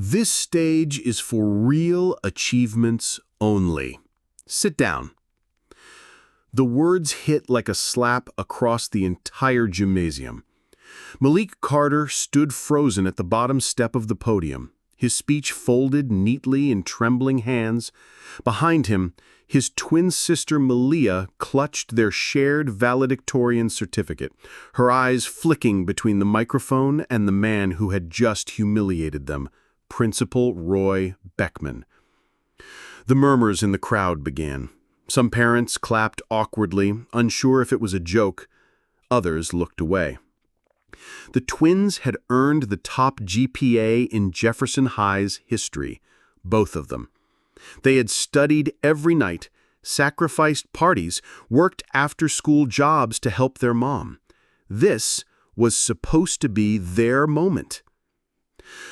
This stage is for real achievements only. Sit down. The words hit like a slap across the entire gymnasium. Malik Carter stood frozen at the bottom step of the podium, his speech folded neatly in trembling hands. Behind him, his twin sister Malia clutched their shared valedictorian certificate, her eyes flicking between the microphone and the man who had just humiliated them, Principal Roy Beckman. The murmurs in the crowd began. Some parents clapped awkwardly, unsure if it was a joke. Others looked away. The twins had earned the top GPA in Jefferson High's history, both of them. They had studied every night, sacrificed parties, worked after-school jobs to help their mom. This was supposed to be their moment.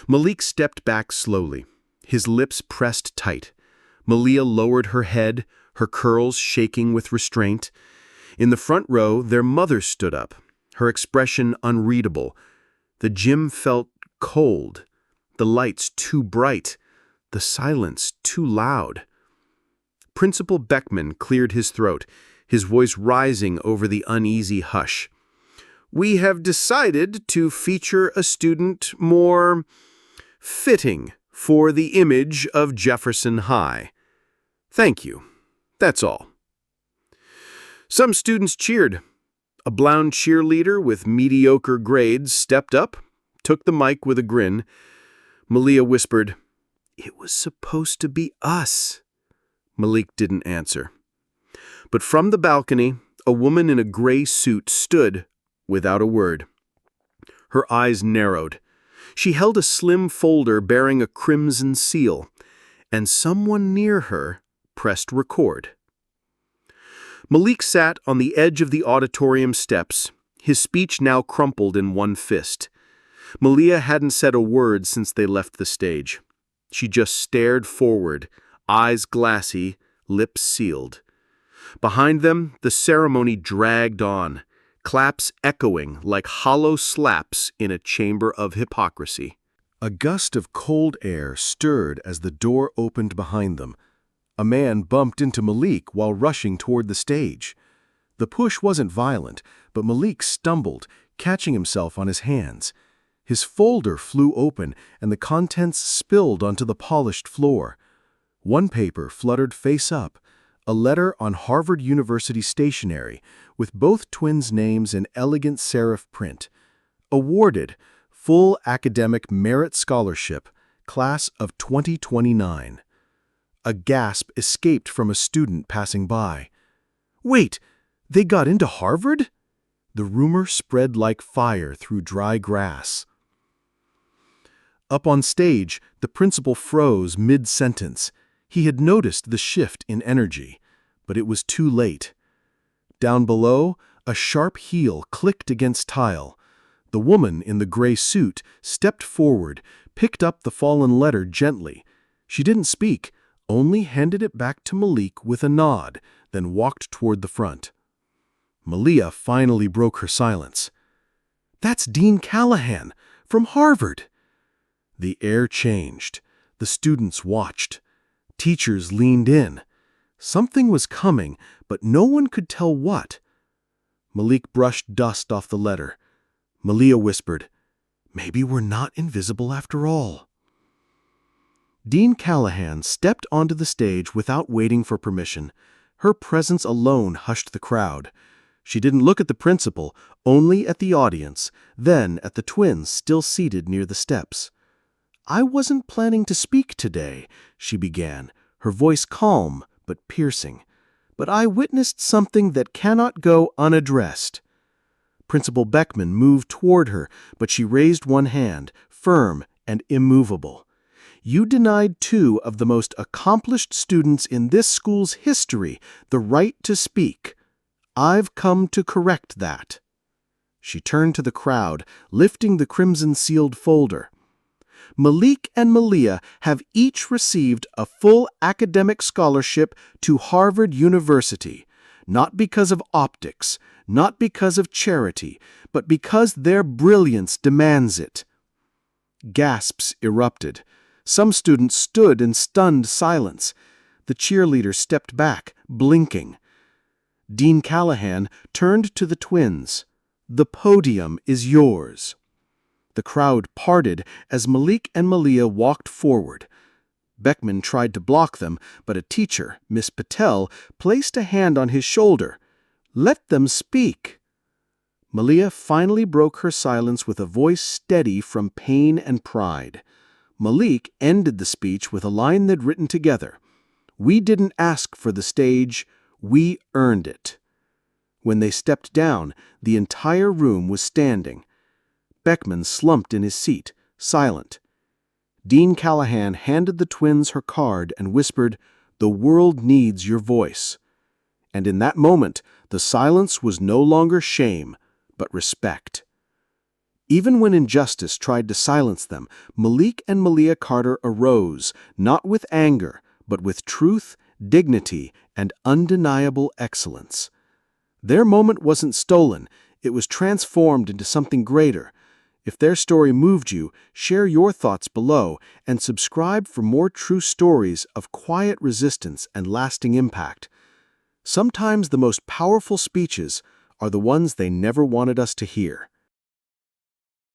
Malik stepped back slowly, his lips pressed tight. Malia lowered her head, her curls shaking with restraint. In the front row, their mother stood up, her expression unreadable. The gym felt cold, the lights too bright, the silence too loud. Principal Beckman cleared his throat, his voice rising over the uneasy hush. "We have decided to feature a student more fitting for the image of Jefferson High. Thank you. That's all." Some students cheered. A blonde cheerleader with mediocre grades stepped up, took the mic with a grin. Malia whispered, "It was supposed to be us." Malik didn't answer. But from the balcony, a woman in a gray suit stood without a word. Her eyes narrowed. She held a slim folder bearing a crimson seal, and someone near her pressed record. Malik sat on the edge of the auditorium steps, his speech now crumpled in one fist. Malia hadn't said a word since they left the stage. She just stared forward, eyes glassy, lips sealed. Behind them, the ceremony dragged on, claps echoing like hollow slaps in a chamber of hypocrisy. A gust of cold air stirred as the door opened behind them. A man bumped into Malik while rushing toward the stage. The push wasn't violent, but Malik stumbled, catching himself on his hands. His folder flew open, and the contents spilled onto the polished floor. One paper fluttered face up, a letter on Harvard University stationery, with both twins' names in elegant serif print. Awarded, full academic merit scholarship, class of 2029. A gasp escaped from a student passing by. "Wait, they got into Harvard?" The rumor spread like fire through dry grass. Up on stage, the principal froze mid-sentence. He had noticed the shift in energy, but it was too late. Down below, a sharp heel clicked against tile. The woman in the gray suit stepped forward, picked up the fallen letter gently. She didn't speak, only handed it back to Malik with a nod, then walked toward the front. Malia finally broke her silence. "That's Dean Callahan, from Harvard." The air changed. The students watched. Teachers leaned in. Something was coming, but no one could tell what. Malik brushed dust off the letter. Malia whispered, "Maybe we're not invisible after all." Dean Callahan stepped onto the stage without waiting for permission. Her presence alone hushed the crowd. She didn't look at the principal, only at the audience, then at the twins still seated near the steps. "I wasn't planning to speak today," she began, her voice calm but piercing. "But I witnessed something that cannot go unaddressed." Principal Beckman moved toward her, but she raised one hand, firm and immovable. "You denied two of the most accomplished students in this school's history the right to speak. I've come to correct that." She turned to the crowd, lifting the crimson-sealed folder. "Malik and Malia have each received a full academic scholarship to Harvard University, not because of optics, not because of charity, but because their brilliance demands it." Gasps erupted. Some students stood in stunned silence. The cheerleader stepped back, blinking. Dean Callahan turned to the twins. "The podium is yours." The crowd parted as Malik and Malia walked forward. Beckman tried to block them, but a teacher, Miss Patel, placed a hand on his shoulder. "Let them speak." Malia finally broke her silence with a voice steady from pain and pride. Malik ended the speech with a line they'd written together. "We didn't ask for the stage, we earned it." When they stepped down, the entire room was standing. Beckman slumped in his seat, silent. Dean Callahan handed the twins her card and whispered, "The world needs your voice." And in that moment, the silence was no longer shame, but respect. Even when injustice tried to silence them, Malik and Malia Carter arose, not with anger, but with truth, dignity, and undeniable excellence. Their moment wasn't stolen, it was transformed into something greater. If their story moved you, share your thoughts below and subscribe for more true stories of quiet resistance and lasting impact. Sometimes the most powerful speeches are the ones they never wanted us to hear.